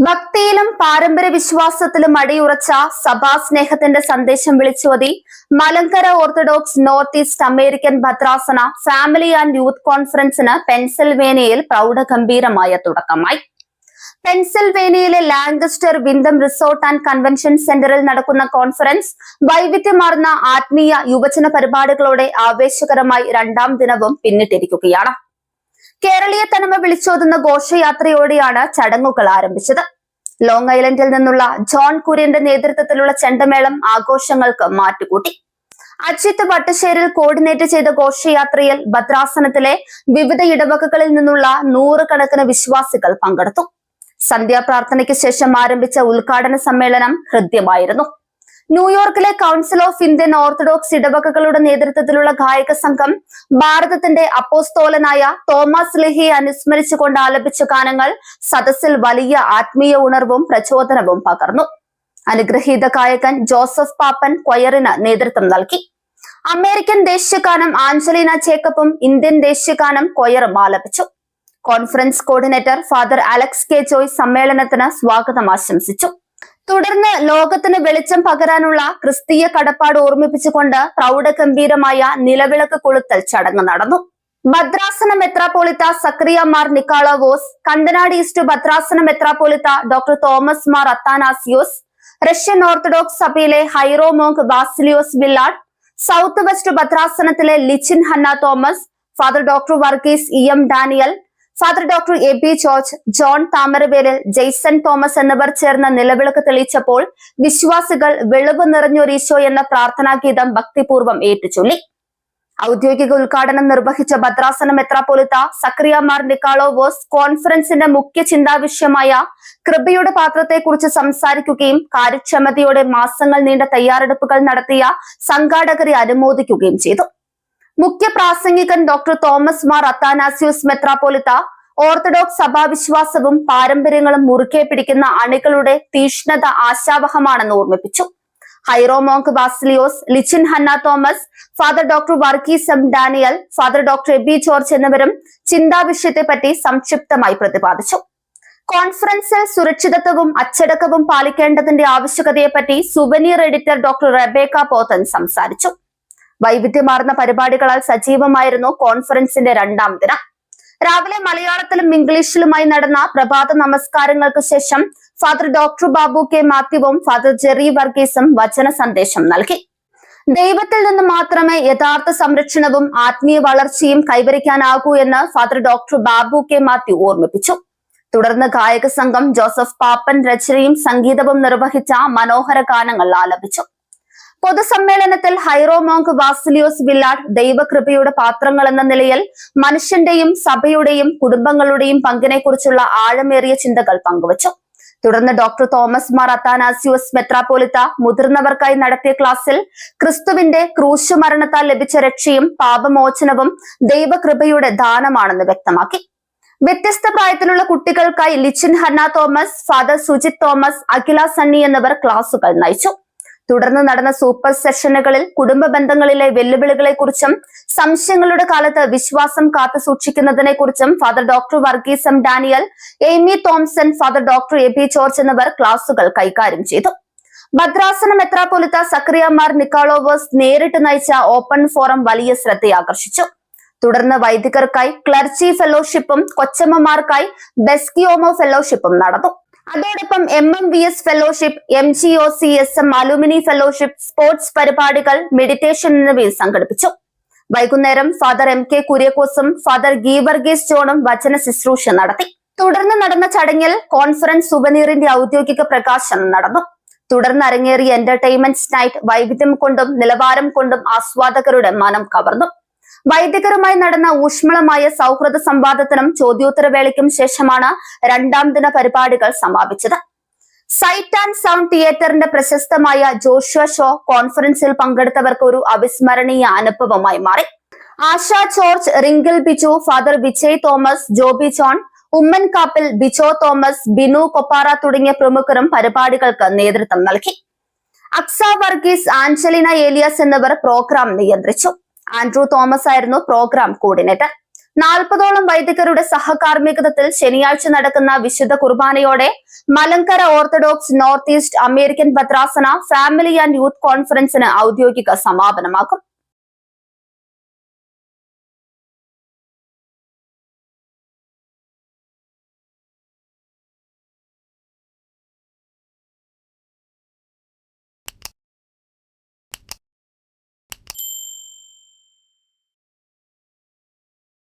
ഭക്തിയിലും പാരമ്പര്യ വിശ്വാസത്തിലും അടിയുറച്ച സഭാസ്നേഹത്തിന്റെ സന്ദേശം വിളിച്ചോതി Malankara Orthodox North East American ഭദ്രാസന ഫാമിലി ആൻഡ് യൂത്ത് കോൺഫറൻസിന് പെൻസിൽവേനിയയിൽ പ്രൗഢഗംഭീരമായ തുടക്കമായി. പെൻസിൽവേനിയയിലെ Lancaster Wyndham resort and convention സെന്ററിൽ നടക്കുന്ന കോൺഫറൻസ് വൈവിധ്യമാർന്ന ആത്മീയ യുവജന പരിപാടികളോടെ ആവേശകരമായി രണ്ടാം ദിനവും പിന്നിട്ടിരിക്കുകയാണ്. കേരളീയ തനിമ വിളിച്ചോതുന്ന ഘോഷയാത്രയോടെയാണ് ചടങ്ങുകൾ ആരംഭിച്ചത്. ലോങ് ഐലൻഡിൽ നിന്നുള്ള ജോൺ കുര്യന്റെ നേതൃത്വത്തിലുള്ള ചെണ്ടമേളം ആഘോഷങ്ങൾക്ക് മാറ്റുകൂട്ടി. അജിത് വട്ടശ്ശേരിൽ കോർഡിനേറ്റ് ചെയ്ത ഘോഷയാത്രയിൽ ഭദ്രാസനത്തിലെ വിവിധ ഇടവകകളിൽ നിന്നുള്ള നൂറുകണക്കിന് വിശ്വാസികൾ പങ്കെടുത്തു. സന്ധ്യാപ്രാർത്ഥനയ്ക്ക് ശേഷം ആരംഭിച്ച ഉദ്ഘാടന സമ്മേളനം ഹൃദ്യമായിരുന്നു. ന്യൂയോർക്കിലെ കൗൺസിൽ ഓഫ് ഇന്ത്യൻ ഓർത്തഡോക്സ് ഇടവകകളുടെ നേതൃത്വത്തിലുള്ള ഗായക സംഘം ഭാരതത്തിന്റെ അപ്പോസ്തോലനായ തോമസ് ലിഹിയെ അനുസ്മരിച്ചുകൊണ്ട് ആലപിച്ച ഗാനങ്ങൾ സദസ്സിൽ വലിയ ആത്മീയ ഉണർവും പ്രചോദനവും പകർന്നു. അനുഗ്രഹീത ഗായകൻ ജോസഫ് പാപ്പൻ ക്വയറിന് നേതൃത്വം നൽകി. അമേരിക്കൻ ദേശീയഗാനം ആഞ്ചലീന ജേക്കബും ഇന്ത്യൻ ദേശീയഗാനം ക്വയറും ആലപിച്ചു. Conference coordinator father Alex K Joy സമ്മേളനത്തിന് സ്വാഗതം ആശംസിച്ചു. തുടർന്ന് ലോകത്തിന് വെളിച്ചം പകരാനുള്ള ക്രിസ്തീയ കടപ്പാട് ഓർമ്മിപ്പിച്ചുകൊണ്ട് പ്രൗഢഗംഭീരമായ നിലവിളക്ക് കൊളുത്തൽ ചടങ്ങ് നടന്നു. ഭദ്രാസന മെത്രാപ്പോളിത്ത സക്രിയ മാർ നിക്കാളോവോസ്, കണ്ടനാട് ഈസ്റ്റ് ഭദ്രാസന മെത്രാപ്പോളിത്ത doctor Thomas Mar Athanasius, Russian Orthodox സഭയിലെ hieromonk Basilios Willard, South West ഭദ്രാസനത്തിലെ Lichin Hanna Thomas, father doctor Varghese E M Daniel, father doctor A B George, John Thamaravelil, Jaison Thomas എന്നിവർ ചേർന്ന് നിലവിളക്ക് തെളിയിച്ചപ്പോൾ വിശ്വാസികൾ വെളിവ് നിറഞ്ഞൊരീശോ എന്ന പ്രാർത്ഥനാഗീതം ഭക്തിപൂർവ്വം ഏറ്റുചൊല്ലി. ഔദ്യോഗിക ഉദ്ഘാടനം നിർവഹിച്ച ഭദ്രാസന മെത്രാപ്പോലിത്ത സക്രിയ മാർ നിക്കാളോവോസ് കോൺഫറൻസിന്റെ മുഖ്യ ചിന്താവിഷയമായ കൃപയുടെ പാത്രത്തെക്കുറിച്ച് സംസാരിക്കുകയും കാര്യക്ഷമതയോടെ മാസങ്ങൾ നീണ്ട തയ്യാറെടുപ്പുകൾ നടത്തിയ സംഘാടകരെ അനുമോദിക്കുകയും ചെയ്തു. മുഖ്യ പ്രാസംഗികൻ ഡോക്ടർ തോമസ് മാർ അത്താനാസിയോസ് മെത്രാപ്പോലിത്ത ഓർത്തഡോക്സ് സഭാവിശ്വാസവും പാരമ്പര്യങ്ങളും മുറുകെ പിടിക്കുന്ന അണികളുടെ തീഷ്ണത ആശാവഹമാണെന്ന് ഓർമ്മിപ്പിച്ചു. Hieromonk Basilios, Lichin Hanna Thomas, father doctor Varghese M Daniel, father doctor A B George എന്നിവരും ചിന്താവിഷയത്തെപ്പറ്റി സംക്ഷിപ്തമായി പ്രതിപാദിച്ചു. കോൺഫറൻസിൽ സുരക്ഷിതത്വവും അച്ചടക്കവും പാലിക്കേണ്ടതിന്റെ ആവശ്യകതയെപ്പറ്റി souvenir editor doctor Rebecca Pothan സംസാരിച്ചു. വൈവിധ്യമാർന്ന പരിപാടികളാൽ സജീവമായിരുന്നു കോൺഫറൻസിന്റെ രണ്ടാം ദിനം. രാവിലെ മലയാളത്തിലും ഇംഗ്ലീഷിലുമായി നടന്ന പ്രഭാത നമസ്കാരങ്ങൾക്ക് ശേഷം ഫാദർ ഡോക്ടർ ബാബു കെ മാത്യുവും ഫാദർ ജെറി വർഗീസും വചന സന്ദേശം നൽകി. ദൈവത്തിൽ നിന്ന് മാത്രമേ യഥാർത്ഥ സംരക്ഷണവും ആത്മീയ വളർച്ചയും കൈവരിക്കാനാകൂ എന്ന് father doctor Babu K Mathew ഓർമ്മിപ്പിച്ചു. തുടർന്ന് ഗായക സംഘം ജോസഫ് പാപ്പൻ രചനയും സംഗീതവും നിർവഹിച്ച മനോഹര ഗാനങ്ങൾ ആലപിച്ചു. പൊതുസമ്മേളനത്തിൽ ഹൈറോ മോങ്ക് ബാസിലിയോസ് വില്ലാഡ് ദൈവകൃപയുടെ പാത്രങ്ങൾ എന്ന നിലയിൽ മനുഷ്യന്റെയും സഭയുടെയും കുടുംബങ്ങളുടെയും പങ്കിനെക്കുറിച്ചുള്ള ആഴമേറിയ ചിന്തകൾ പങ്കുവച്ചു. തുടർന്ന് ഡോക്ടർ തോമസ് മാർ അത്താനാസിയോസ് മെത്രാപ്പോലിത്ത മുതിർന്നവർക്കായി നടത്തിയ ക്ലാസ്സിൽ ക്രിസ്തുവിന്റെ ക്രൂശ് മരണത്താൽ ലഭിച്ച രക്ഷയും പാപമോചനവും ദൈവകൃപയുടെ ദാനമാണെന്ന് വ്യക്തമാക്കി. വ്യത്യസ്ത പ്രായത്തിലുള്ള കുട്ടികൾക്കായി ലിച്ചിൻ ഹന്ന തോമസ്, ഫാദർ സുജിത് തോമസ്, അഖില സണ്ണി എന്നിവർ ക്ലാസുകൾ നയിച്ചു. തുടർന്ന് നടന്ന സൂപ്പർ സെഷനുകളിൽ കുടുംബ ബന്ധങ്ങളിലെ വെല്ലുവിളികളെക്കുറിച്ചും സംശയങ്ങളുടെ കാലത്ത് വിശ്വാസം കാത്തു സൂക്ഷിക്കുന്നതിനെ കുറിച്ചും father doctor Varghese M Daniel, Amy Thomson, father doctor A B George എന്നിവർ ക്ലാസുകൾ കൈകാര്യം ചെയ്തു. ഭദ്രാസന മെത്രാപ്പോലിത്ത സക്രിയ മാർ നിക്കാളോവോസ് നേരിട്ട് നയിച്ച ഓപ്പൺ ഫോറം വലിയ ശ്രദ്ധയാകർഷിച്ചു. തുടർന്ന് വൈദികർക്കായി ക്ലർച്ചി ഫെലോഷിപ്പും കൊച്ചമ്മമാർക്കായി ബെസ്കിയോമോ ഫെലോഷിപ്പും നടന്നു. അതോടൊപ്പം MMVS fellowship, MGOCSM alumni fellowship, sports പരിപാടികൾ, മെഡിറ്റേഷൻ എന്നിവയും സംഘടിപ്പിച്ചു. വൈകുന്നേരം ഫാദർ MK കുര്യക്കോസും ഫാദർ ഗീവർഗീസ് ജോണും വചന ശുശ്രൂഷ നടത്തി. തുടർന്ന് നടന്ന ചടങ്ങിൽ കോൺഫറൻസ് സുവനീറിന്റെ ഔദ്യോഗിക പ്രകാശനം നടന്നു. തുടർന്ന് അരങ്ങേറിയ എന്റർടൈൻമെന്റ് നൈറ്റ് വൈവിധ്യം കൊണ്ടും നിലവാരം കൊണ്ടും ആസ്വാദകരുടെ മനം കവർന്നു. വൈദികരുമായി നടന്ന ഊഷ്മളമായ സൗഹൃദ സംവാദത്തിനും ചോദ്യോത്തരവേളയ്ക്കും ശേഷമാണ് രണ്ടാം ദിന പരിപാടികൾ സമാപിച്ചത്. സൈറ്റ് ആൻഡ് സൗണ്ട് തിയേറ്ററിന്റെ പ്രശസ്തമായ ജോഷുവ ഷോ കോൺഫറൻസിൽ പങ്കെടുത്തവർക്ക് ഒരു അവിസ്മരണീയ അനുഭവമായി മാറി. ആശ ജോർജ്, റിങ്കിൾ ബിജു, ഫാദർ വിജയ് തോമസ്, ജോബി ജോൺ, ഉമ്മൻ കാപ്പിൽ, ബിജോ തോമസ്, ബിനു കൊപ്പാറ തുടങ്ങിയ പ്രമുഖരും പരിപാടികൾക്ക് നേതൃത്വം നൽകി. അക്സ വർഗീസ്, ആഞ്ചലിന ഏലിയാസ് എന്നിവർ പ്രോഗ്രാം നിയന്ത്രിച്ചു. ആൻഡ്രൂ തോമസ് ആയിരുന്നു പ്രോഗ്രാം കോർഡിനേറ്റർ. 40ഓളം വൈദികരുടെ സഹകാർമ്മികത്വത്തിൽ ശനിയാഴ്ച നടക്കുന്ന വിശുദ്ധ കുർബാനയോടെ Malankara Orthodox North East American ഭദ്രാസന ഫാമിലി ആൻഡ് യൂത്ത് കോൺഫറൻസിന് ഔദ്യോഗിക സമാപനമാക്കും.